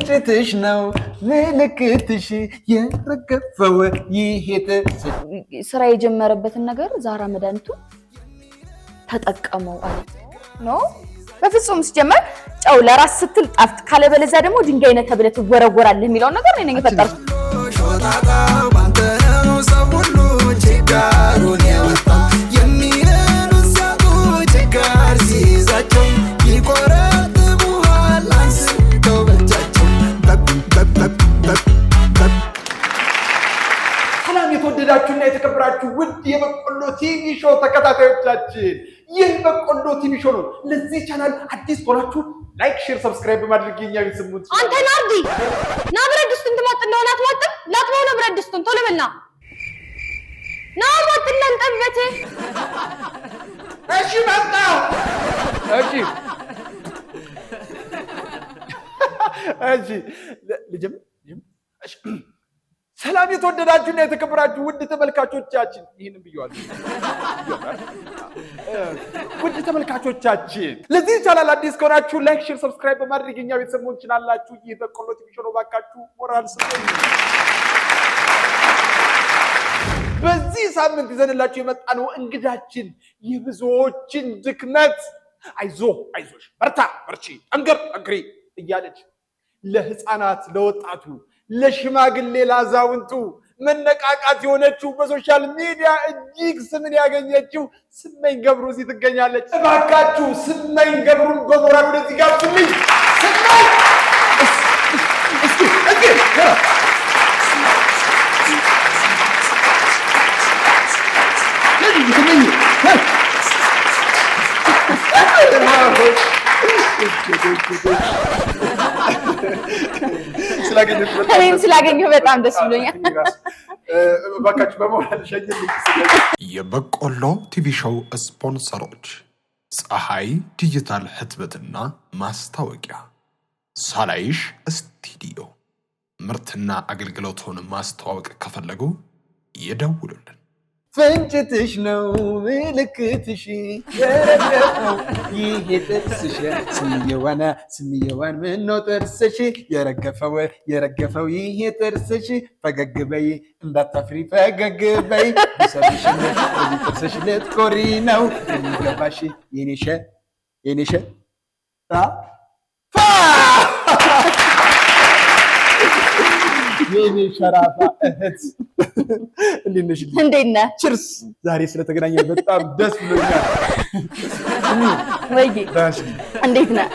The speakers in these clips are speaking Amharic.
ፍንጭትሽ ነው ምልክትሽ የረገፈው ይሄት ስራ የጀመረበትን ነገር ዛራ መድኃኒቱ ተጠቀመው አለ ነው በፍጹም ሲጀመር ጫው ለራስ ስትል ጣፍጥ ካለ በለዛ ደግሞ ድንጋይ ነህ ተብለህ ትወረወራለህ የሚለው ነገር እኔ ነኝ የፈጠርኩት ሾጣጣ ባንተ ነው ሰው ሁሉ ችጋሩን ያወጣው የሚረዱ ሲያጡ ችጋር ሲይዛቸው ይቆረጥሙሃል አንስተው በእጃቸው ሰላም የተወደዳችሁና የተከበራችሁ ውድ የበቆሎ ቲቪ ሾው ተከታታዮቻችን ይህ በቆሎ ቲቪ ሾው ነው። ለዚህ ቻናል አዲስ ሆናችሁ ላይክ፣ ሼር፣ ሰብስክራይብ በማድረግ የኛው ይስሙት። አንተ ናርዲ ና ብረት ድስቱን ትሞጥ እንደሆነ አትሞጥም? ላጥበው ነው ብረት ድስቱን ቶሎ በልና ና ሞጥና እንጠብበት። እሺ መጣ። እሺ ልጅም እሺ ሰላም የተወደዳችሁና የተከበራችሁ ውድ ተመልካቾቻችን ይሄንን ብየዋለሁ። ውድ ተመልካቾቻችን ለዚህ ቻናል አዲስ ከሆናችሁ ላይክ፣ ሼር፣ ሰብስክራይብ በማድረግ የኛ ቤተሰብ መሆን ትችላላችሁ። ይህ በቆሎ ቲቪ ሾው ነው። ባካችሁ ሞራል ስጡኝ። በዚህ ሳምንት ይዘንላችሁ የመጣነው እንግዳችን የብዙዎችን ድክመት አይዞሽ፣ በርታ፣ በርቺ፣ ጠንክር፣ ጠንክሪ እያለች ለህፃናት፣ ለወጣቱ፣ ለሽማግሌ፣ ለአዛውንቱ መነቃቃት የሆነችው በሶሻል ሚዲያ እጅግ ስምን ያገኘችው ስመኝ ገብሩ እዚህ ትገኛለች። እባካችሁ ስመኝ ገብሩን በሞራል ወደዚህ ጋብዙልኝ። ስመኝ ስላገኘሁ በጣም ደስ ብሎኛል። እባካችሁ በሞራል ሸኝልኝ። የበቆሎ ቲቪ ሾው ስፖንሰሮች ፀሐይ ዲጂታል ህትመትና ማስታወቂያ፣ ሳላይሽ ስቱዲዮ። ምርትና አገልግሎቱን ማስተዋወቅ ከፈለጉ ይደውሉልን። ፍንጭትሽ ነው ምልክትሽ የረገፈው ይሄ ጥርስሽ ስምየዋን ምነው ጥርስሽ የረገፈው ይሄ ጥርስሽ ፈገግ በይ እንዳታፍሪ ፈገግ በይ ሰብሽ በዚህ ጥርስሽ ልትኮሪ ነው የሚገባሽ የኔሸ የኔ ሸራፋ እህት እንዴት ነሽ? ችርስ። ዛሬ ስለተገናኘን በጣም ደስ ብሎኛል። ወይዬ እንዴት ነህ?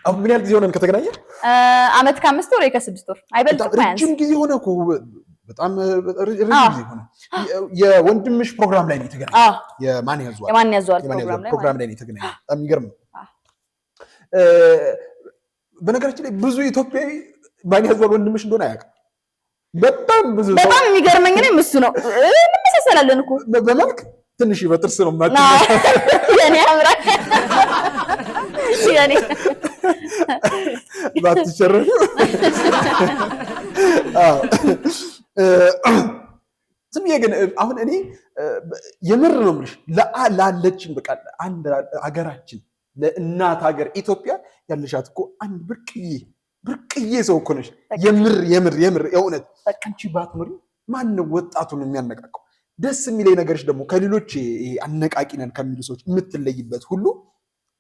አሁን ምን ያህል ጊዜ ሆነን ከተገናኘን? አመት ከ5 ወር ከ6 ወር አይበልጥም። ረጅም ጊዜ ሆነ እኮ በጣም ረጅም ጊዜ ሆነ። የወንድምሽ ፕሮግራም ላይ ነው የተገናኘን። የማን ያዟል ፕሮግራም ላይ ነው የተገናኘን። በጣም የሚገርም ነው። በነገራችን ላይ ብዙ ኢትዮጵያዊ ማን ያዟል ወንድምሽ እንደሆነ አያውቅም። በጣም ብዙ ሰው በጣም የሚገርመኝ ነው እሱ ነው። እንመሳሰላለን እኮ በመልክ ትንሽ በጥርስ ነው ማለት የኔ አምራ የኔ ባትሸረፍ ዝም ግን አሁን እኔ የምር ነው የምልሽ ላለችን በቃ አንድ ሀገራችን ለእናት ሀገር ኢትዮጵያ ያለሻት እኮ አንድ ብርቅዬ ሰው እኮ ነሽ። የምር የእውነት አንቺ ባትኖሪ ማን ወጣቱን የሚያነቃቀው? ደስ የሚለኝ ነገርሽ ደግሞ ከሌሎች አነቃቂ ነን ከሚሉ ሰዎች የምትለይበት ሁሉ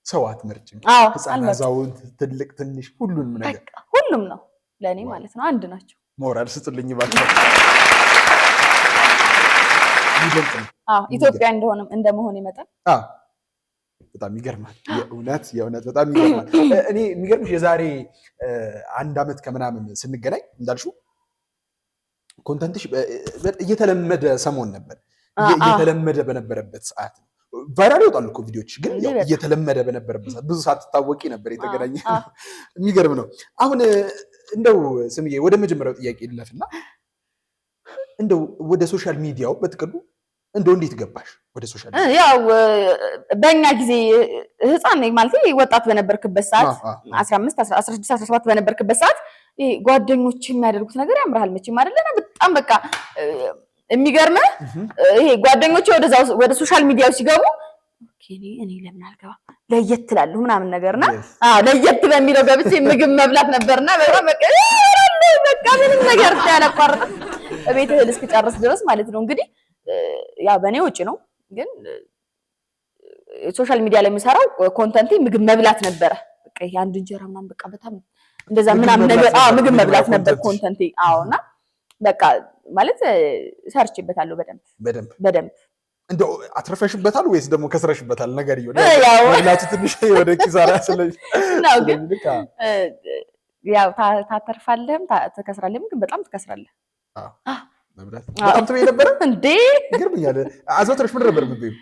ሰው አትመርጭም። ህፃን፣ አዛውንት፣ ትልቅ፣ ትንሽ ሁሉንም ነገር ሁሉም ነው ለእኔ ማለት ነው። አንድ ናቸው። ሞራል ስጡልኝ ባካችሁ። ኢትዮጵያ እንደመሆን ይመጣል። በጣም ይገርማል። የእውነት በጣም ይገርማል። እኔ የሚገርምሽ የዛሬ 1 ዓመት ከምናምን ስንገናኝ እንዳልሽው ኮንተንትሽ እየተለመደ ሰሞን ነበር። እየተለመደ በነበረበት ሰዓት ቫይራል ይወጣሉ እኮ ቪዲዮች፣ ግን እየተለመደ በነበረበት ሰዓት ብዙ ሳትታወቂ ነበር የተገናኘ። የሚገርም ነው። አሁን እንደው ስምዬ ወደ መጀመሪያው ጥያቄ ልለፍና እንደው ወደ ሶሻል ሚዲያው በጥቅሉ እንደው እንዴት ገባሽ ወደ ሶሻል ሚዲያ? ያው በእኛ ጊዜ ህፃን ነኝ ማለት ወጣት በነበርክበት ሰዓት 15 16 17 በነበርክበት ሰዓት ጓደኞች የሚያደርጉት ነገር ያምራል መቼም አይደለም። በጣም በቃ የሚገርምህ ይሄ ጓደኞች ወደ ሶሻል ሚዲያው ሲገቡ እኔ ለምን አልገባም ለየት ትላሉ ምናምን ነገርና ለየት በሚለው ገብቼ ምግብ መብላት ነበርና በጣም በቃ ምንም ነገር ያላቋርጥ ቤት እህል እስኪጨርስ ድረስ ማለት ነው። እንግዲህ ያ በኔ ወጪ ነው፣ ግን ሶሻል ሚዲያ ላይ የምሰራው ኮንተንት ምግብ መብላት ነበረ። በቃ ይሄ አንድ እንጀራ ምናምን በቃ በጣም እንደዛ ምናምን ነገር ምግብ መብላት ነበር ኮንተንት። አዎና በቃ ማለት ሰርችበታለሁ በደንብ እንደው አትረፈሽበታል ወይስ ደግሞ ከስረሽበታል? ነገር ይሁን መብላቱ ትንሽ ወደ ኪሳራ ስለዚህ ነው። ግን ያው ታተርፋለህም ትከስራለህም፣ ግን በጣም ትከስራለህ። መብላት በጣም ትበይ ነበር እንዴ? ይገርምኛል። አዘውትረሽ ምን ነበር የምትበይው?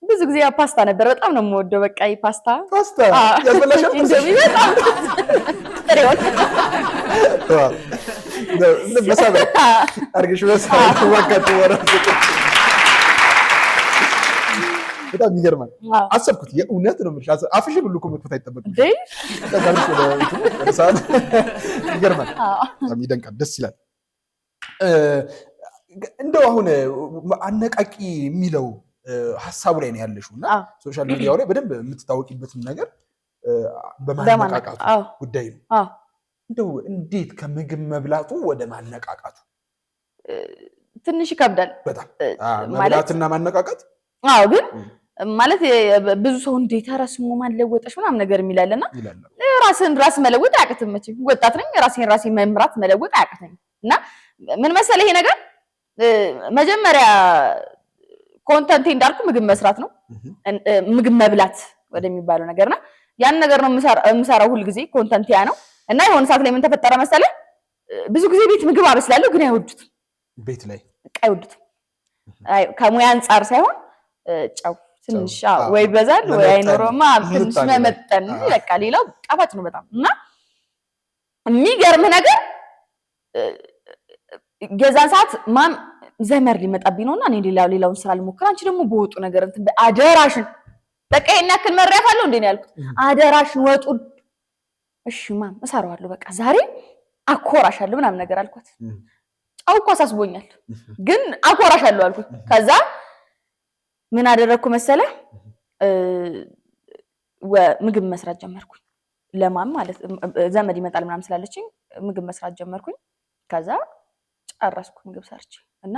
ብዙ ጊዜ ፓስታ ነበር። በጣም ነው የምወደው። በቃ ፓስታ ያስበላሻል። እንደዚህ በጣም ጥሬውን በሳበ አርግሽ በሳበ ዋካቱ ወራስ በጣም ይገርማል። አሰብኩት የእውነት ነው የምልሽ። አፍሽን ሁሉ እኮ መክፈት አይጠበቅም እንዴ? ይገርማል። በጣም ይደንቃል። ደስ ይላል። እንደው አሁን አነቃቂ የሚለው ሐሳቡ ላይ ነው ያለሽውና ሶሻል ሚዲያው ላይ በደንብ የምትታወቂበትን ነገር በማነቃቃቱ ጉዳይ ነው። እንደው እንዴት ከምግብ መብላቱ ወደ ማነቃቃቱ ትንሽ ይከብዳል በጣም መብላትና ማነቃቃት። ግን ማለት ብዙ ሰው እንዴት ራስሙ ማለወጥሽ ምናምን ነገር የሚላልና ራስ መለወጥ አያቅትም። መቼም ወጣት ነኝ፣ ራሴን መምራት መለወጥ አያቅተኝ እና ምን መሰለህ ይሄ ነገር መጀመሪያ ኮንተንት እንዳልኩ ምግብ መስራት ነው፣ ምግብ መብላት ወደሚባለው ነገርና ያን ነገር ነው የምሰራው ሁሉ ጊዜ ኮንተንት ያ ነው። እና የሆነ ሰዓት ላይ ምን ተፈጠረ መሰለህ ብዙ ጊዜ ቤት ምግብ አበስላለሁ፣ ግን አይወዱትም። ቤት ላይ አይወዱትም። ከሙያ አንፃር ሳይሆን ጨው ትንሽ ወይ በዛል ወይ አይኖርማ ትንሽ መመጠን በቃ ሌላው ጣፋጭ ነው በጣም። እና የሚገርም ነገር ገዛን ሰዓት ማም ዘመር ሊመጣብኝ ነውና እኔ ሌላውን ስራ ልሞክር፣ አንቺ ደግሞ በወጡ ነገር እንትን አደራሽን በቃ የኔ ያክል መሪያት አለው እንዴ ነው ያልኩት። አደራሽን ወጡ እሺ ማም እሰራዋለሁ፣ በቃ ዛሬ አኮራሻለሁ ምናምን ነገር አልኳት። ጫው እኮ አሳስቦኛል፣ ግን አኮራሻለሁ አልኩት። ከዛ ምን አደረኩ መሰለ ምግብ መስራት ጀመርኩኝ። ለማም ማለት ዘመድ ይመጣል ምናምን ስላለችኝ ምግብ መስራት ጀመርኩኝ። ከዛ ጨረስኩ ምግብ ሰርቼ እና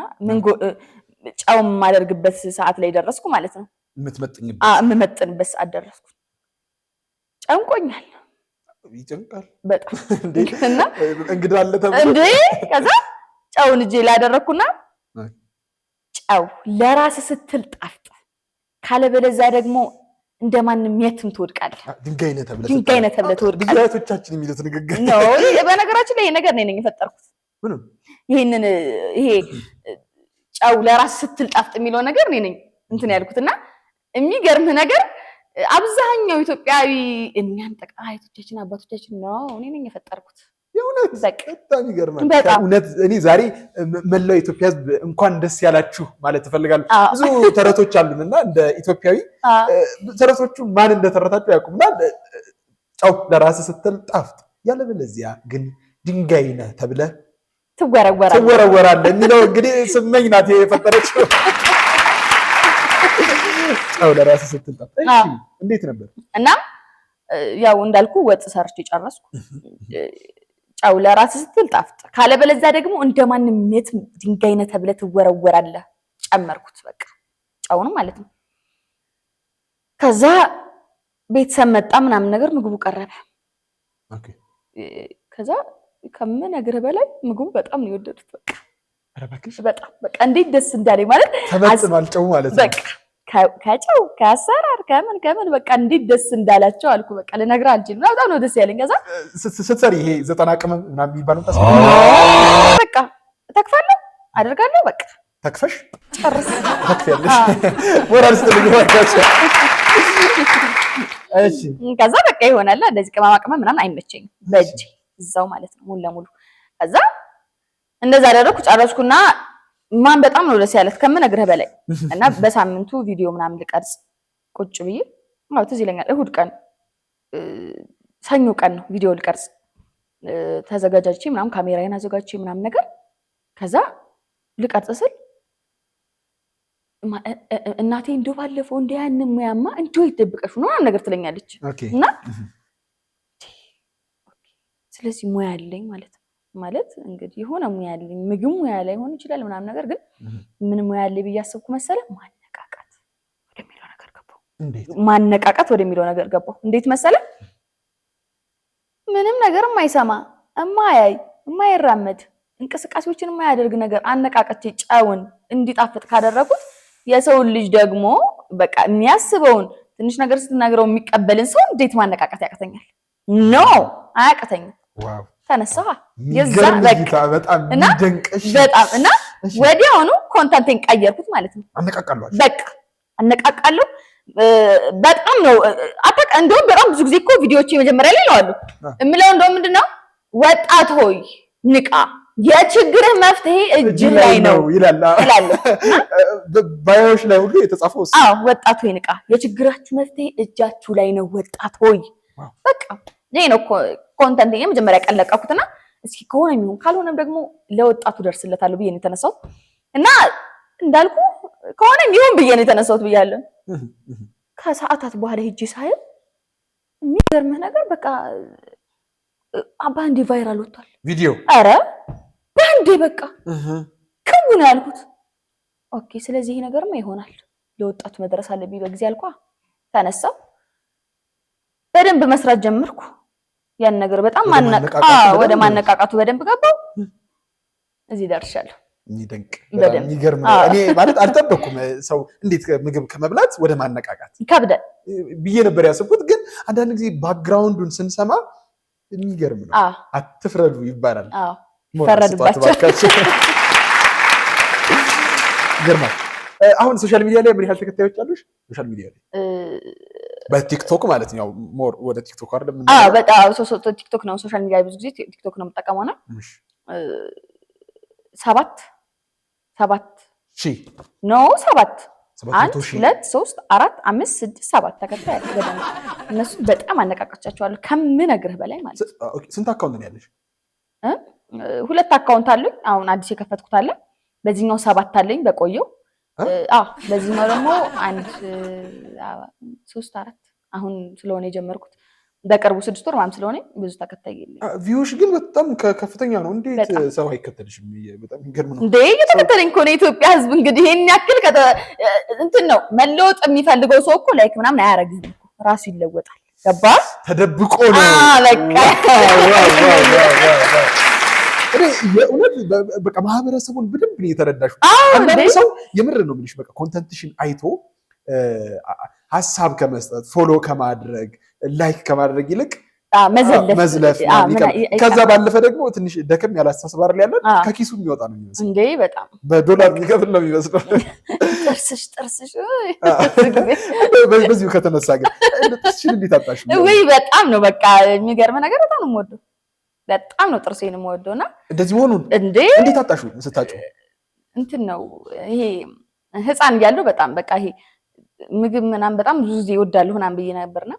ጫው የማደርግበት ሰዓት ላይ ደረስኩ ማለት ነው። የምመጥንበት ሰዓት ደረስኩ። ጨንቆኛል፣ ይጨንቃል በጣም እና እንግዳ አለ ተብሎ እንዴ። ከዛ ጫውን እጄ ላይ አደረኩና ጫው ለራስ ስትል ጣፍጥ፣ ካለበለዚያ ደግሞ እንደማንም የትም ትወድቃለህ። ድንጋይ ነህ ተብለህ ትወድቃለህ። ብዙዎቻችን የሚሉት ንግግር ነው። በነገራችን ላይ ይሄ ነገር ነኝ የፈጠርኩት። ይሄ ጫው ለራስ ስትል ጣፍጥ የሚለው ነገር እኔ ነኝ እንትን ያልኩትና የሚገርም ነገር አብዛኛው ኢትዮጵያዊ እናም ጠቃይቶቻችን አባቶቻችን ነው እኔ ነኝ የፈጠርኩት። የእውነት በጣም ይገርማል። እውነት እኔ ዛሬ መላው ኢትዮጵያ ሕዝብ እንኳን ደስ ያላችሁ ማለት እፈልጋለሁ። ብዙ ተረቶች አሉንና እንደ ኢትዮጵያዊ ተረቶቹ ማን እንደተረታቸው ያውቁምና ጫው ለራስ ስትል ጣፍጥ፣ ያለበለዚያ ግን ድንጋይ ነህ ተብለህ ትወረወራለህ የሚለው እንግዲህ ስመኝ ናት የፈጠረችው። ጫው ለራስ ስትል ጣፍጥ። እሺ እንዴት ነበር? እና ያው እንዳልኩ ወጥ ሰርቼ ጨረስኩ። ጫው ለራስ ስትል ጣፍጥ፣ ካለበለዚያ ደግሞ እንደማንም የት ድንጋይ ነህ ተብለህ ትወረወራለህ። ጨመርኩት በቃ ጫውን ማለት ነው። ከዛ ቤተሰብ መጣ ምናምን ነገር ምግቡ ቀረበ። ኦኬ ከዛ ከምነግርህ በላይ ምግቡ በጣም ነው የወደዱት። በቃ አረባክሽ በጣም በቃ እንዴት ደስ እንዳለኝ ማለት ተመጥኗል ጫው ማለት ነው። በቃ ከጫው ከአሰራር ከምን በቃ እንዴት ደስ እንዳላቸው አልኩ። በቃ ልነግርህ አልችልም። በጣም ነው ደስ ያለኝ። ከዛ ስትሰሪ ይሄ 90 ቅመም ምናምን የሚባለው በቃ ተክፋለሁ አደርጋለሁ። በቃ ተክፈሽ ጨርስ ተክፊያለሽ ወራርስ ተልገዋታች። እሺ ከዛ በቃ ይሆናል እንደዚህ ቅመማ ቅመም ምናምን አይመቸኝም በእጅ እዛው ማለት ነው ሙሉ ለሙሉ። ከዛ እንደዛ አደረኩ ጨረስኩና ማን በጣም ነው ደስ ያለት ከምነግርህ በላይ። እና በሳምንቱ ቪዲዮ ምናምን ልቀርጽ ቁጭ ብዬ ትዝ ይለኛል እሁድ ቀን ሰኞ ቀን ነው ቪዲዮ ልቀርጽ ተዘጋጃጅቼ ምናምን ካሜራዬን አዘጋጅቼ ምናምን ነገር። ከዛ ልቀርጽ ስል እናቴ እንደው ባለፈው እንደ ያንን ሙያማ እንደው ይደብቀሽ ነው ነገር ትለኛለች እና ስለዚህ ሙያ አለኝ ማለት እንግዲህ የሆነ ሙያ አለኝ ምግብ ሙያ ላይ ሆነ ይችላል ምናምን ነገር ግን ምን ሙያ አለኝ ብያስብኩ መሰለ ማነቃቃት ወደሚለው ነገር ገባሁ እንዴት መሰለ ምንም ነገር የማይሰማ የማያይ የማይራመድ እንቅስቃሴዎችን የማያደርግ ነገር አነቃቀቼ ጫውን እንዲጣፍጥ ካደረኩት የሰው ልጅ ደግሞ በቃ የሚያስበውን ትንሽ ነገር ስትናገረው የሚቀበልን ሰው እንዴት ማነቃቃት ያቀተኛል ኖ አያቀተኝም ዋው ተነሳው የዛ በቃ በጣም ይደንቀሽ በጣም እና ወዲያውኑ ኮንተንቴን ቀየርኩት ማለት ነው አነቃቃለሁ በቃ አነቃቃለሁ በጣም ነው አጣቀ እንደውም በጣም ብዙ ጊዜ እኮ ቪዲዮዎች መጀመሪያ ላይ ነው እምለው እንደውም ምንድነው ወጣት ሆይ ንቃ የችግርህ መፍትሄ እጅ ላይ ነው ይላል ባዮሽ ላይ ሁሉ የተጻፈው እሱ ወጣት ሆይ ንቃ የችግራችሁ መፍትሄ እጃችሁ ላይ ነው ወጣት ሆይ በቃ ይሄ ነው ኮንተንት የመጀመሪያ ቀለቀኩትና እስኪ ከሆነ የሚሆን ካልሆነም ደግሞ ለወጣቱ ደርስለታለሁ ብዬ ነው የተነሳው እና እንዳልኩ ከሆነ የሚሆን ብዬ ነው የተነሳውት ብያለሁ ከሰዓታት በኋላ ሄጄ ሳይ የሚገርምህ ነገር በቃ ባንዴ ቫይራል ወጥቷል ቪዲዮ አረ ባንዴ በቃ ከውን ያልኩት ኦኬ ስለዚህ ይሄ ነገርማ ይሆናል ለወጣቱ መድረስ አለብኝ በጊዜ አልኳ ተነሳው በደንብ መስራት ጀመርኩ ያን ነገር በጣም ወደ ማነቃቃቱ በደንብ ገባው እዚህ ደርሻለሁ የሚደንቅ የሚገርም እኔ ማለት አልጠበኩም ሰው እንዴት ምግብ ከመብላት ወደ ማነቃቃት ይከብዳል ብዬ ነበር ያሰብኩት ግን አንዳንድ ጊዜ ባክግራውንዱን ስንሰማ የሚገርም ነው አትፍረዱ ይባላል ፈረድባቸው ግርማ አሁን ሶሻል ሚዲያ ላይ ምን ያህል ተከታዮች አሉሽ ሶሻል ሚዲያ ላይ በቲክቶክ ማለት ነው ሞር ወደ ቲክቶክ አይደለም በጣም ቲክቶክ ነው ሶሻል ሚዲያ ብዙ ጊዜ ቲክቶክ ነው የምጠቀመው ነው 7 ኖ 7 1 2 3 4 5 6 7 ተከታይ ገደም እነሱ በጣም አነቃቃቻቸዋለሁ ከምነግርህ በላይ ማለት ኦኬ ስንት አካውንት ነው ያለሽ ሁለት አካውንት አለኝ አሁን አዲስ የከፈትኩት አለ በዚህኛው 7 አለኝ በቆየው በዚህኛው ደግሞ 1 3 4 አሁን ስለሆነ የጀመርኩት በቅርቡ 6 ወር ማም ስለሆነ ብዙ ተከታይ የለኝ ቪውሽ ግን በጣም ከፍተኛ ነው እንዴት ሰው አይከተልሽም በጣም ይገርም ነው እንዴ የተከተለኝ እኮ ነው ኢትዮጵያ ህዝብ እንግዲህ ይሄን ያክል እንትን ነው መለወጥ የሚፈልገው ሰው እኮ ላይክ ምናምን አያረግም ራሱ ይለወጣል ገባ ተደብቆ ነው በቃ የእውነት በቃ ማህበረሰቡን በደንብ ነው የተረዳሽው አንዳንድ ሰው የምር ነው የምልሽ በቃ ኮንተንትሽን አይቶ ሐሳብ ከመስጠት ፎሎ ከማድረግ ላይክ ከማድረግ ይልቅ መዝለፍ ከዛ ባለፈ ደግሞ ትንሽ ደከም ያላስተሳሰብ አይደል ያለን ከኪሱ የሚወጣ ነው የሚመስለው እንዴ በጣም በዶላር የሚከፍል ነው የሚመስለው ጥርስሽ በዚሁ ከተነሳ ግን ጥርስሽን እንዴት አጣሽ ወይ በጣም ነው በቃ የሚገርም ነገር በጣም ነው የምወደው በጣም ነው ጥርሴን የምወደውና እንደዚህ መሆኑን እንዴት አጣሹ ስታጩ እንትን ነው ይሄ ህፃን እያለሁ በጣም በቃ ይሄ ምግብ ምናምን በጣም ብዙ ጊዜ ይወዳለሁ ምናምን ብዬ ነበርና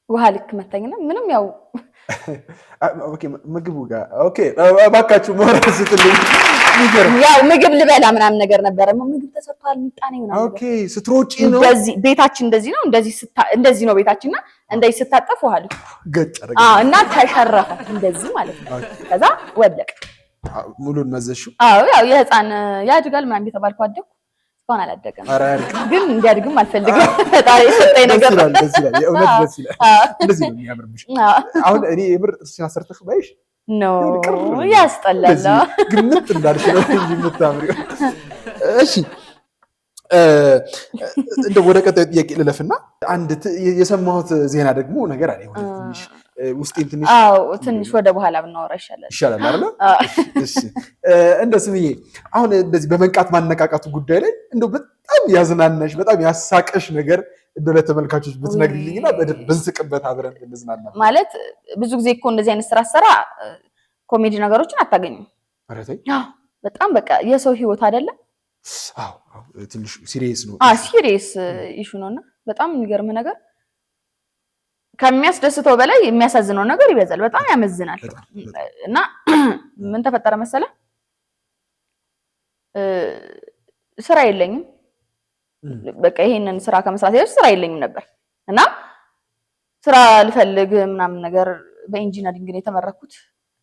ውሃ ልክ መታኝና ምንም ያው ኦኬ ምግቡ ጋር ኦኬ ባካችሁ ሞራል ስትልኝ ያው ምግብ ልበላ ምናምን ነገር ነበር ምግብ ተሰርቷል ሚጣኔ ምናምን ኦኬ ስትሮጪ ነው እንደዚህ ቤታችን እንደዚህ ነው እንደዚህ ነው ቤታችንና እንደዚህ ስታጠፍ ውሃ ልክ ገጭ እና ተሸረፈ እንደዚህ ማለት ነው ከዛ ወደቀ ሙሉን መዘሽው ያው የህፃን ያድጋል ምናምን የተባልኩ አደኩ እስካሁን አላደገም ግን እንዲያድግም አልፈልግም ፈጣሪ የሰጠኝ ነገር ደስ ይላል የእውነት ደስ ይላል እንደዚህ ነው የሚያምርብሽ አሁን እኔ የምር ጥርስሽን አሰርተሽ ባይሽ ኖ ያስጠላል ግምት እንዳልሽ ነው የምታምሪው እሺ እንደ ወደ ቀጣዩ ጥያቄ ልለፍና አንድ የሰማሁት ዜና ደግሞ ነገር አለ ይሆን ትንሽ ውስጤን ትንሽ ወደ በኋላ ብናወራ ይሻላል አይደል እሺ እንደው ስምዬ አሁን እንደዚህ በመንቃት ማነቃቃቱ ጉዳይ ላይ እንደው በጣም ያዝናናሽ በጣም ያሳቀሽ ነገር እንደው ለተመልካቾች ብትነግሪልኝና ብንስቅበት አብረን እንዝናና ማለት ብዙ ጊዜ እኮ እንደዚህ አይነት ስራ ሰራ ኮሜዲ ነገሮችን አታገኙም አረተይ በጣም በቃ የሰው ህይወት አይደለ ትንሽ ሲሪየስ ነው ሲሪየስ ኢሹ ነውና በጣም የሚገርም ነገር ከሚያስደስተው በላይ የሚያሳዝነው ነገር ይበዛል በጣም ያመዝናል እና ምን ተፈጠረ መሰለ ስራ የለኝም በቃ ይሄንን ስራ ከመስራት ይልቅ ስራ የለኝም ነበር እና ስራ ልፈልግ ምናምን ነገር በኢንጂነሪንግ ነው የተመረኩት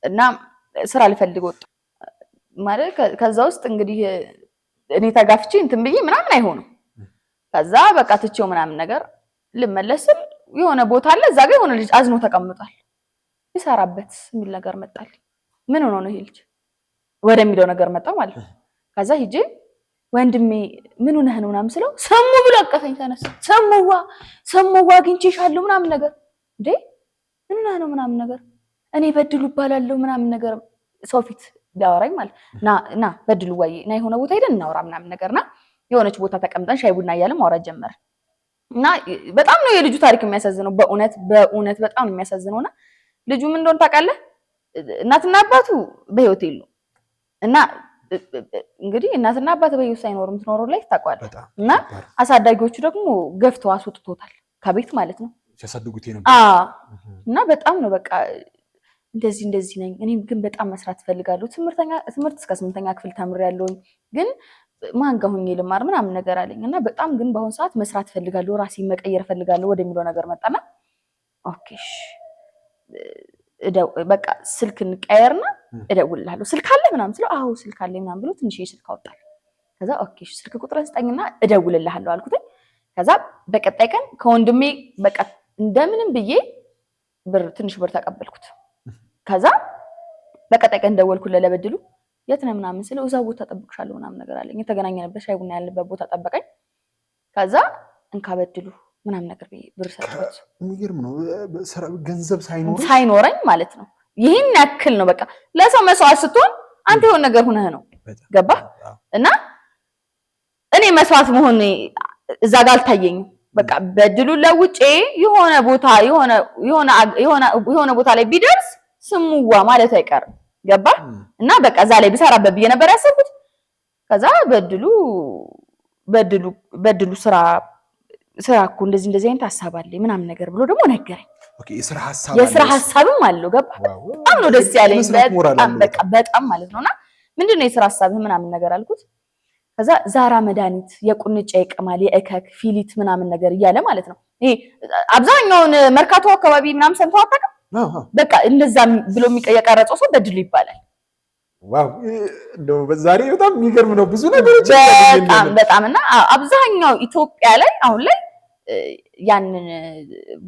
እና ስራ ልፈልግ ወጣ ማለት ከዛ ውስጥ እንግዲህ እኔ ተጋፍቼ እንትን ብዬ ምናምን አይሆንም ከዛ በቃ ትቼው ምናምን ነገር ልመለስም የሆነ ቦታ አለ እዛ ጋር የሆነ ልጅ አዝኖ ተቀምጧል ይሰራበት የሚል ነገር መጣል ምን ሆኖ ነው ይሄ ልጅ ወደሚለው ነገር መጣው ማለት ነው ከዛ ሂጄ ወንድሜ ምን ሆነህ ነው ምናምን ስለው ሰሙ ብሎ አቀፈኝ ተነሳ ሰሙዋ አግኝቼሻለሁ ምናምን ነገር እንዴ ምን ሆነህ ነው ምናምን ነገር እኔ በድሉ እባላለሁ ምናምን ነገር ሰው ፊት ዳወራኝ ማለት ና በድሉ ወይ ና የሆነ ቦታ ሄደን እናወራ ምናምን ነገርና የሆነች ቦታ ተቀምጠን ሻይ ቡና እያልን ማውራት ጀመረ እና በጣም ነው የልጁ ታሪክ የሚያሳዝነው በእውነት በጣም ነው የሚያሳዝነውና ልጁ ምን እንደሆነ ታውቃለህ እናትና አባቱ በህይወት የሉ እና እንግዲህ እናትና አባት በህይወት ሳይኖሩ የምትኖረው ላይ ታውቃለህ እና አሳዳጊዎቹ ደግሞ ገፍተው አስወጥቶታል ከቤት ማለት ነው ሲያሳድጉት ነበር እና በጣም ነው በቃ እንደዚህ ነኝ እኔም ግን በጣም መስራት ፈልጋለሁ ትምህርት እስከ 8ኛ ክፍል ተምሬያለሁኝ ግን ማን ጋር ሆኜ ልማር ምናምን ነገር አለኝ እና በጣም ግን በአሁን ሰዓት መስራት ፈልጋለሁ ራሴን መቀየር ፈልጋለሁ ወደሚለው ነገር መጣና ኦኬሽ በቃ ስልክ እንቀየርና እደውልልሃለሁ ስልክ አለ ምናምን ስለው አዎ ስልክ አለ ምናምን ብሎ ትንሽ ስልክ አወጣል ከዛ ኦኬሽ ስልክ ቁጥርን ስጠኝና እደውልልሃለሁ አልኩት ከዛ በቀጣይ ቀን ከወንድሜ በቃ እንደምንም ብዬ ትንሽ ብር ተቀበልኩት ከዛ በቀጣይ ቀን ደወልኩለት ለበድሉ የት ነህ ምናምን ስለው እዛው ቦታ ጠብቅሻለሁ ምናምን ነገር አለኝ የተገናኘንበት ሻይ ቡና ያለበት ቦታ ጠበቀኝ ከዛ እንካ በድሉ ምናምን ነገር ብር ሰጥቶት የሚገርም ነው ገንዘብ ሳይኖረኝ ማለት ነው ይሄን ያክል ነው በቃ ለሰው መስዋዕት ስትሆን አንተ የሆነ ነገር ሆነህ ነው ገባ እና እኔ መስዋዕት መሆን እዛ ጋር አልታየኝም በቃ በድሉ ለውጬ የሆነ ቦታ ላይ ቢደርስ ስሙዋ ማለት አይቀርም ገባ እና በቃ እዛ ላይ ብሰራበት ብዬ ነበር ያሰብኩት ከዛ በድሉ ስራ እኮ እንደዚህ አይነት ሐሳብ አለ ምናምን ነገር ብሎ ደግሞ ነገረኝ ኦኬ የስራ ሐሳብም አለው ገባ በጣም ነው ደስ ያለኝ በጣም ማለት ነውና ምንድነው የስራ ሐሳብህ ምናምን ነገር አልኩት ከዛ ዛራ መድኃኒት የቁንጫ የቅማል የእከክ ፊሊት ምናምን ነገር እያለ ማለት ነው ይሄ አብዛኛውን መርካቶ አካባቢ ምናምን ሰምተው አታውቅም በቃ እንደዛ ብሎ የቀረጸው ሰው በድሉ ይባላል ዋው እንደው ዛሬ በጣም የሚገርም ነው ብዙ ነገሮች በጣም እና አብዛኛው ኢትዮጵያ ላይ አሁን ላይ ያንን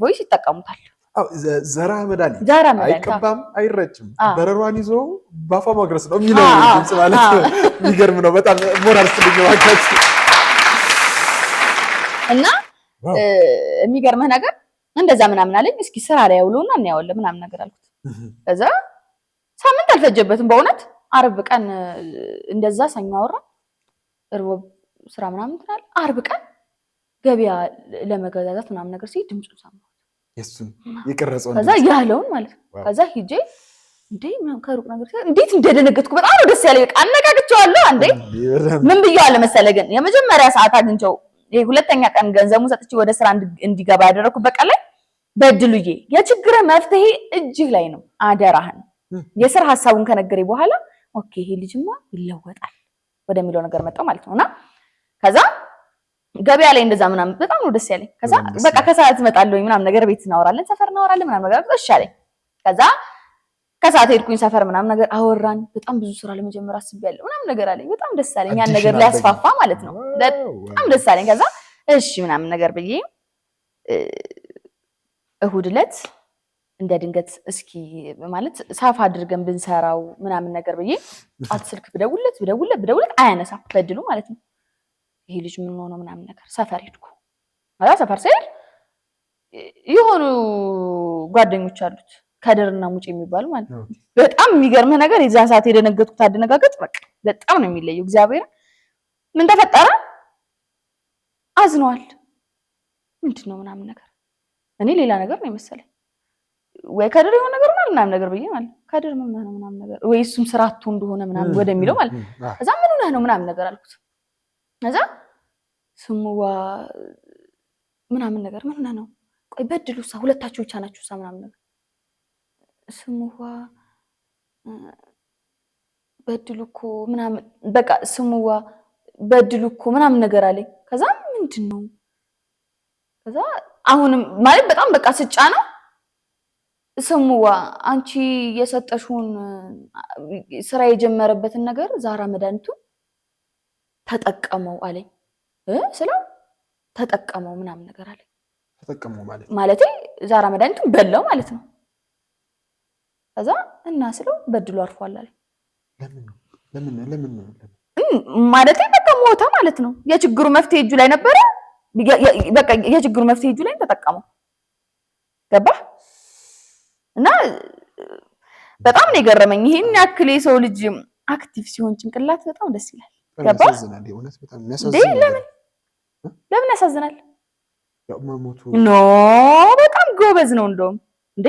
ቮይስ ይጠቀሙታል ዘራ መድኃኒት አይቀባም አይረጭም በረሯን ይዞ ባፋ ማግረስ ነው የሚለው ድምጽ ማለት ነው የሚገርም ነው በጣም ሞራል ስልኝ ዋካች እና የሚገርምህ ነገር እንደዛ ምናምን አለኝ እስኪ ስራ ላይ ያውሉና እናያወለ ምናምን ነገር አልኩት ከዛ ሳምንት አልፈጀበትም በእውነት አርብ ቀን እንደዛ ሰኞ አወራ እርብ ስራ ምናምን ትናል አርብ ቀን ገበያ ለመገዛዛት ምናምን ነገር ሲል ድምጹን ሰማሁት እሱን የቀረጸው ከዛ ያለውን ማለት ነው ከዛ ሂጄ እንዴ ምናምን ከሩቅ ነገር ሲል እንዴት እንደደነገጥኩ በጣም ነው ደስ ያለኝ በቃ አነጋግቼዋለሁ አንዴ ምን ብዬዋለሁ መሰለህ ግን የመጀመሪያ ሰዓት አግኝቼው ሁለተኛ ቀን ገንዘቡን ሰጥቼ ወደ ስራ እንዲገባ ያደረኩት በቃ ላይ በድሉዬ የችግር መፍትሄ እጅህ ላይ ነው አደራህን የስራ ሐሳቡን ከነገረኝ በኋላ ኦኬ ይሄ ልጅማ ይለወጣል ወደሚለው ነገር መጣው ማለት ነውና ከዛ ገበያ ላይ እንደዛ ምናምን በጣም ነው ደስ ያለኝ ከዛ በቃ ከሰዓት እመጣለሁ ምናምን ነገር ቤት እናወራለን ሰፈር እናወራለን ምናምን ነገር እሺ አለኝ ከዛ ከሰዓት ሄድኩኝ ሰፈር ምናምን ነገር አወራን በጣም ብዙ ስራ ለመጀመር አስቤያለሁ ምናምን ነገር አለኝ በጣም ደስ አለኝ ያን ነገር ሊያስፋፋ ማለት ነው በጣም ደስ አለኝ ከዛ እሺ ምናምን ነገር ብዬ እሁድ ዕለት እንደ ድንገት እስኪ ማለት ሳፋ አድርገን ብንሰራው ምናምን ነገር ብዬ ጣት ስልክ ብደውልለት አያነሳም በድሉ ማለት ነው ይሄ ልጅ ምን ሆኖ ምናምን ነገር ሰፈር ሄድኩ አላ ሰፈር ሲሄድ የሆኑ ጓደኞች አሉት ከደርና ሙጭ የሚባሉ ማለት ነው በጣም የሚገርምህ ነገር የዛን ሰዓት የደነገጥኩት አደነጋገጥ በቃ በጣም ነው የሚለየው እግዚአብሔር ምን ተፈጠረ አዝኗል ምንድነው ምናምን ነገር እኔ ሌላ ነገር ነው የመሰለኝ ወይ ከድር የሆነ ነገር ምናምን ነገር ብዬ ማለት ከድር ምናምን ነገር ወይ እሱም ስራቱ እንደሆነ ምናምን ወደሚለው ማለት ከዛ ምን ሆነህ ነው ምናምን ነገር አልኩት ከዛ ስሙዋ ምናምን ነገር ምን ሆነህ ነው ቆይ በድሉሳ ሁለታችሁ ብቻ ናችሁሳ ምናምን ነገር ስሙዋ በድሉ እኮ ምናምን በቃ ስሙዋ በድሉ እኮ ምናምን ነገር አለኝ። ከዛ ምንድነው ከዛ አሁንም ማለት በጣም በቃ ስጫ ነው ስሙዋ አንቺ የሰጠሽውን ስራ የጀመረበትን ነገር ዛራ መድኃኒቱን ተጠቀመው አለኝ። ስለው ተጠቀመው ምናምን ነገር አለኝ። ተጠቀመው ማለት ዛራ መድኃኒቱን በላው ማለት ነው። ከዛ እና ስለው በድሉ አርፏል አለኝ። ለምን ማለት በቃ ሞተ ማለት ነው። የችግሩ መፍትሄ እጁ ላይ ነበረ። በቃ የችግሩ መፍትሄ እጁ ላይ ተጠቀመው። ገባ እና በጣም ነው የገረመኝ። ይሄን ያክል የሰው ልጅ አክቲቭ ሲሆን ጭንቅላት በጣም ደስ ይላል። ገባ ለምን ያሳዝናል? ኖ በጣም ጎበዝ ነው እንደውም እንዴ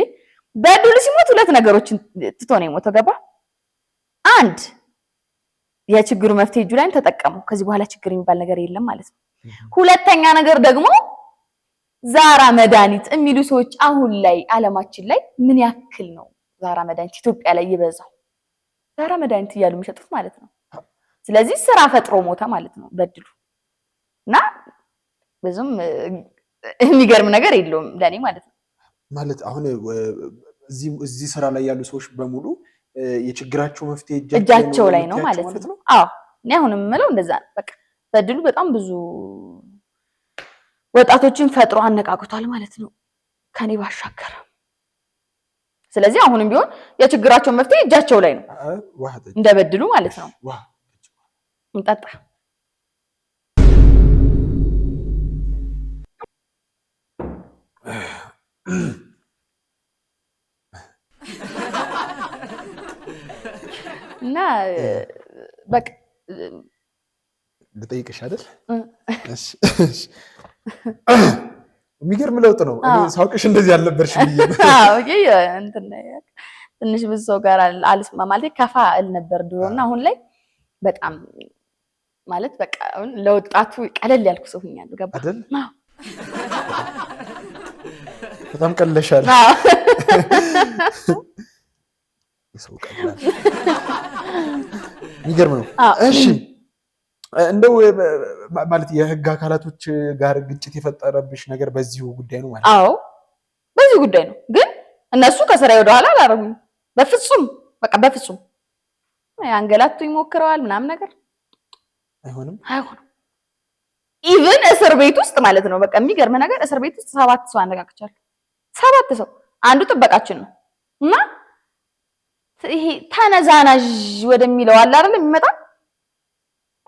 በድሉ ሲሞት ሁለት ነገሮችን ትቶ ነው የሞተው። ገባ አንድ የችግሩ መፍትሄ እጁ ላይ ተጠቀመው። ከዚህ በኋላ ችግር የሚባል ነገር የለም ማለት ነው። ሁለተኛ ነገር ደግሞ ዛራ መድኃኒት የሚሉ ሰዎች አሁን ላይ ዓለማችን ላይ ምን ያክል ነው ዛራ መድኃኒት ኢትዮጵያ ላይ ይበዛው? ዛራ መድኃኒት እያሉ የሚሸጡት ማለት ነው። ስለዚህ ስራ ፈጥሮ ሞተ ማለት ነው በድሉ እና ብዙም የሚገርም ነገር የለውም ለኔ ማለት ነው። ማለት አሁን እዚህ ስራ ላይ ያሉ ሰዎች በሙሉ የችግራቸው መፍትሄ እጃቸው ላይ ነው ማለት ነው። አዎ እኔ አሁን የምለው እንደዛ ነው። በቃ በድሉ በጣም ብዙ ወጣቶችን ፈጥሮ አነቃቅቷል ማለት ነው ከኔ ባሻገር። ስለዚህ አሁንም ቢሆን የችግራቸው መፍትሄ እጃቸው ላይ ነው እንደ በድሉ ማለት ነው። እንጠጣ እና በቃ ልጠይቅሽ አይደል? እሺ የሚገርም ለውጥ ነው። እኔ ሳውቅሽ እንደዚህ አልነበርሽ ብዬ ነው። አዎ ትንሽ ብዙ ሰው ጋር አልስማ ማለት ከፋ እል ነበር ድሮና አሁን ላይ በጣም ማለት በቃ ለወጣቱ ቀለል ያልኩ ሰው ሆኛለሁ። ገባ አይደል? በጣም ቀለሻል። የሰው ቀላል የሚገርም ነው። እሺ እንደው ማለት የህግ አካላቶች ጋር ግጭት የፈጠረብሽ ነገር በዚሁ ጉዳይ ነው ማለት? አዎ በዚሁ ጉዳይ ነው። ግን እነሱ ከስራዬ ወደ ኋላ አላረጉኝ በፍጹም። በቃ በፍጹም አንገላቱኝ ሞክረዋል ምናምን ነገር አይሆንም። ኢቭን እስር ቤት ውስጥ ማለት ነው። በቃ የሚገርም ነገር እስር ቤት ውስጥ 7 ሰው አነጋግቻለሁ። 7 ሰው አንዱ ጥበቃችን ነው እና ይሄ ተነዛናዥ ወደሚለው አለ አይደል የሚመጣ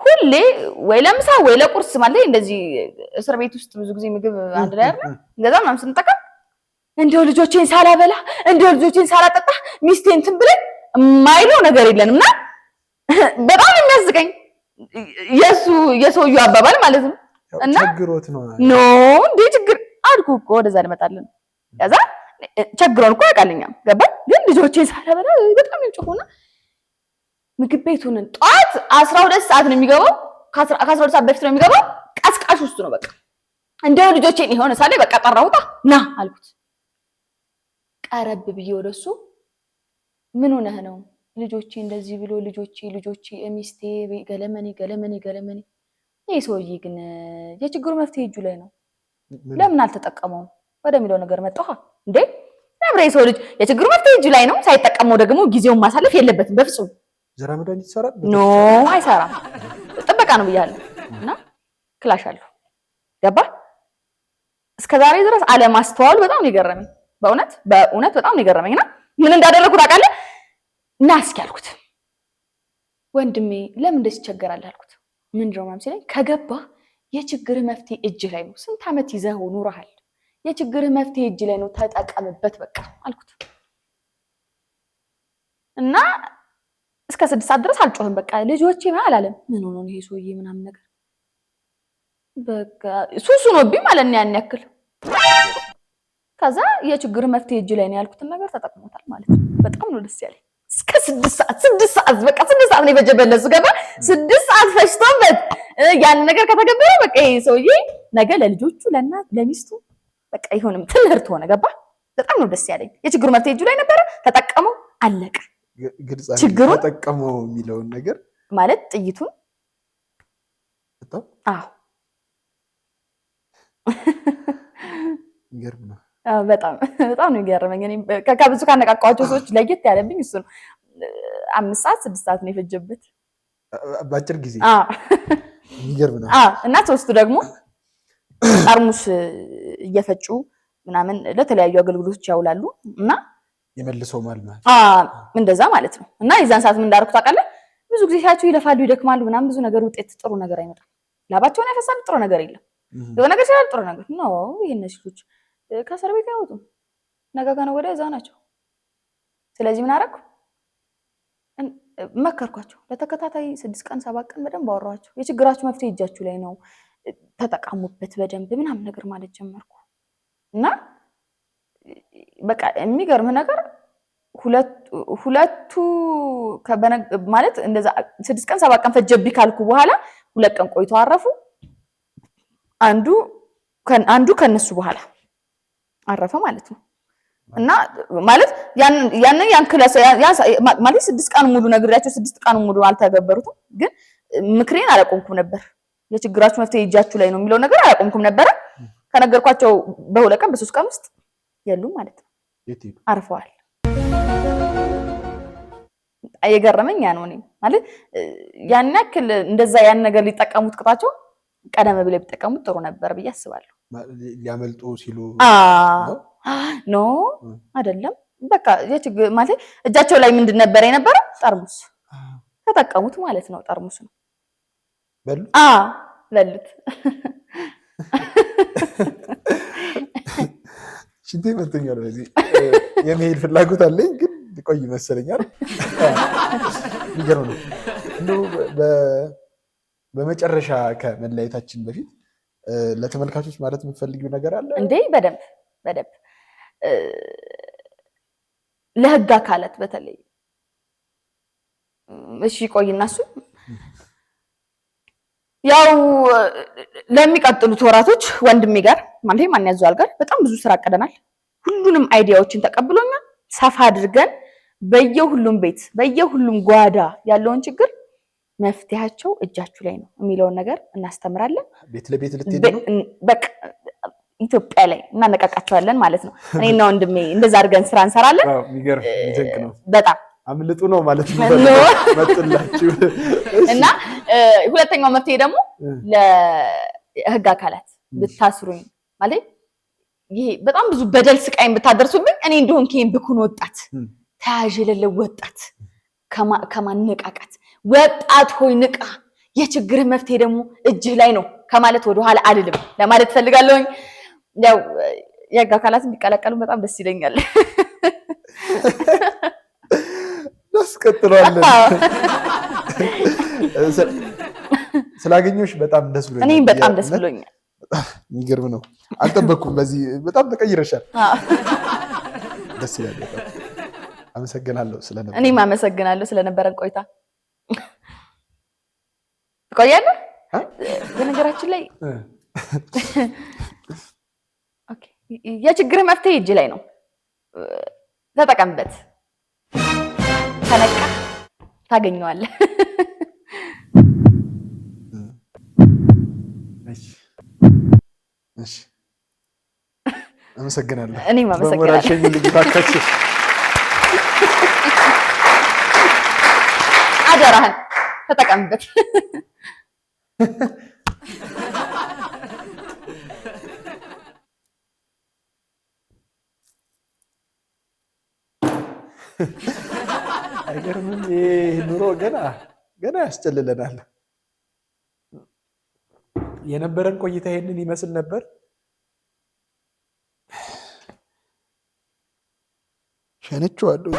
ሁሌ ወይ ለምሳ ወይ ለቁርስ ማለት እንደዚህ እስር ቤት ውስጥ ብዙ ጊዜ ምግብ አንድ ላይ አይደል እንደዛ ምናምን ስንጠቀም እንደው ልጆቼን ሳላበላ እንደው ልጆቼን ሳላጠጣ ሚስቴን እንትን ብለን የማይለው ነገር የለንምና በጣም የሚያስቀኝ የሰውየው አባባል ማለት ነው። እና ችግሮት ነው ኖ እንዴ ችግር አድኩ እኮ ወደዛ ልመጣለን። ከዛ ቸግሮን እኮ ያውቃልኛም ገባ። ግን ልጆቼን ሳላበላ በጣም ይጮሁና ምግብ ቤቱን ጧት 12 ሰዓት ነው የሚገባው። ከ12 ሰዓት በፊት ነው የሚገባው። ቀስቃሽ ውስጥ ነው በቃ እንደው ልጆቼን የሆነ ሳለ በቃ ጠራውታ ና አልኩት። ቀረብ ብዬ ወደሱ ምን ሆነህ ነው? ልጆቼ እንደዚህ ብሎ ልጆቼ ሚስቴ ገለመኔ ይሄ ሰውዬ ግን የችግሩ መፍትሄ እጁ ላይ ነው ለምን አልተጠቀመውም ወደሚለው ነገር መጣሁ። እንዴ ነብሬ ሰው ልጅ የችግሩ መፍትሄ እጁ ላይ ነው ሳይጠቀመው ደግሞ ጊዜውን ማሳለፍ የለበትም በፍጹም። ዘራ መድኃኒት ይሰራል? ኖ አይሰራም። ጥበቃ ነው ብያለሁ እና ክላሽ አለው ገባ። እስከዛሬ ድረስ አለማስተዋሉ በጣም ነው የገረመኝ። በእውነት በጣም ነው የገረመኝና ምን እንዳደረኩት ታውቃለህ? እና እስኪ አልኩት ወንድሜ ለምን እንደዚህ ትቸገራለህ አልኩት። ምንድነው ማም ሲለኝ ከገባህ የችግርህ መፍትሄ እጅ ላይ ነው። ስንት ዓመት ይዘህ ኑረሃል። የችግርህ መፍትሄ እጅ ላይ ነው ተጠቀምበት በቃ አልኩት። እና እስከ 6 ሰዓት ድረስ አልጮህም። በቃ ልጆቼ ማለት አላለም። ምን ሆኖ ነው ይሄ ሰውዬ ምናምን ነገር በቃ ሱሱ ነውብኝ ማለት ነው ያን ያክል። ከዛ የችግር መፍትሄ እጅ ላይ ነው ያልኩትን ነገር ተጠቅሞታል ማለት ነው። በጣም ነው ደስ ያለኝ። እስከ 6 ሰዓት በቃ 6 ሰዓት ነው የፈጀበት ገባ። 6 ሰዓት ፈጅቶበት ያን ነገር ከተገበረ በቃ ይሄ ሰውዬ ነገ ለልጆቹ ለእናት ለሚስቱ በቃ ይሁንም ትምህርት ሆነ ገባ። በጣም ነው ደስ ያለኝ። የችግሩ መፍትሄ እጁ ላይ ነበረ፣ ተጠቀመው፣ አለቀ። ችግሩን ተጠቀመው የሚለውን ነገር ማለት ጥይቱን አዎ ይገርም ነው። በጣም ነው ይገርመኝ። እኔ ከብዙ ካነቃቃቸው ሰዎች ለየት ያለብኝ እሱ ነው። 5 ሰዓት 6 ሰዓት ነው የፈጀበት በአጭር ጊዜ። ይገርም ነው። እና ሶስቱ ደግሞ ጠርሙስ እየፈጩ ምናምን ለተለያዩ አገልግሎቶች ያውላሉ እና የመልሰው ማለት እንደዛ ማለት ነው። እና የዛን ሰዓት ምን እንዳደረኩ ታውቃለህ? ብዙ ጊዜ ሲያቸው ይለፋሉ፣ ይደክማሉ ምናምን ብዙ ነገር ውጤት ጥሩ ነገር አይመጣም። ላባቸውን ያፈሳሉ፣ ጥሩ ነገር የለም። የሆነ ነገር ሲላል ጥሩ ነገር ነው። ይሄን ልጆች ከእስር ቤት አይወጡም። ነገ ከነገ ወዲያ እዛ ናቸው። ስለዚህ ምን አደረኩ? መከርኳቸው። ለተከታታይ 6 ቀን 7 ቀን በደንብ አወራኋቸው። የችግራችሁ መፍትሄ እጃችሁ ላይ ነው፣ ተጠቀሙበት በደንብ ምናምን ነገር ማለት ጀመርኩ። እና በቃ የሚገርም ነገር ሁለቱ ማለት እንደዛ 6 ቀን 7 ቀን ፈጀብኝ ካልኩ በኋላ 2 ቀን ቆይቶ አረፉ። አንዱ ከነሱ በኋላ አረፈ ማለት ነው። እና ማለት ያን ክላስ ማለት 6 ቀን ሙሉ ነግሬያቸው 6 ቀን ሙሉ አልተገበሩትም። ግን ምክሬን አላቆምኩም ነበር። የችግራችሁ መፍትሄ እጃችሁ ላይ ነው የሚለው ነገር አላቆምኩም ነበር። ከነገርኳቸው በ2 ቀን በ3 ቀን ውስጥ የሉም ማለት ነው። አርፈዋል። የገረመኝ ያ ነው። እኔ ማለት ያን ያክል እንደዛ ያን ነገር ሊጠቀሙት ቅጣቸው ቀደም ብለው ቢጠቀሙት ጥሩ ነበር ብዬ አስባለሁ። ሊያመልጡ ሲሉ ኖ አይደለም። በቃ የችግር ማለት እጃቸው ላይ ምንድን ነበር የነበረው? ጠርሙስ ተጠቀሙት ማለት ነው። ጠርሙስ ነው በሉት። በሉት። ሽንቴ መጥቶኛል። በዚህ የመሄድ ፍላጎት አለኝ ግን ቆይ መሰለኛል። ይገርም ነው። እንደው በመጨረሻ ከመለያየታችን በፊት ለተመልካቾች ማለት የምትፈልጊው ነገር አለ እንዴ? በደንብ ለህግ አካላት በተለይ እሺ ቆይና እሱ ያው ለሚቀጥሉት ወራቶች ወንድሜ ጋር ማለት ማን ያዟል ጋር በጣም ብዙ ስራ አቀደናል። ሁሉንም አይዲያዎችን ተቀብሎኛል። ሰፋ አድርገን በየሁሉም ቤት በየሁሉም ጓዳ ያለውን ችግር መፍትሄያቸው እጃችሁ ላይ ነው የሚለውን ነገር እናስተምራለን። ቤት ለቤት ልትሄዱ በቃ ኢትዮጵያ ላይ እናነቃቃቸዋለን ማለት ነው። እኔና ወንድሜ እንደዛ አድርገን ስራ እንሰራለን። የሚገርም ድንቅ ነው። በጣም አምልጡ ነው ማለት ነው መጥላችሁ። እና ሁለተኛው መፍትሄ ደግሞ ለህግ አካላት ብታስሩኝ ማለት ይሄ በጣም ብዙ በደል ስቃይን ብታደርሱብኝ እኔ እንደሆን ከይን ብኩን ወጣት ተያዥ የሌለው ወጣት ከማነቃቃት ወጣት ሆይ ንቃ፣ የችግር መፍትሄ ደግሞ እጅህ ላይ ነው ከማለት ወደ ኋላ አልልም ለማለት ፈልጋለሁ። ያው የህግ አካላት እንዲቀላቀሉ በጣም ደስ ይለኛል። እናስቀጥላለን። ስላገኘሁሽ በጣም ደስ ብሎኛል። እኔም በጣም ደስ ብሎኛል። የሚገርም ነው። አልጠበኩም። በዚህ በጣም ተቀይረሻል። ደስ ይላል። አመሰግናለሁ ስለነበረ። እኔም አመሰግናለሁ ስለነበረን ቆይታ። ትቆያለህ? በነገራችን ላይ ኦኬ፣ የችግር መፍትሄ እጅ ላይ ነው፣ ተጠቀምበት። ተነቃ ታገኘዋለህ። እሺ፣ አመሰግናለሁ። እኔም አመሰግናለሁ። አደራህን ተጠቀምበት። አይገርምም? ይህ ኑሮ ገና ያስጨልለናል። የነበረን ቆይታ ይሄንን ይመስል ነበር። ሸነችዋለሁ።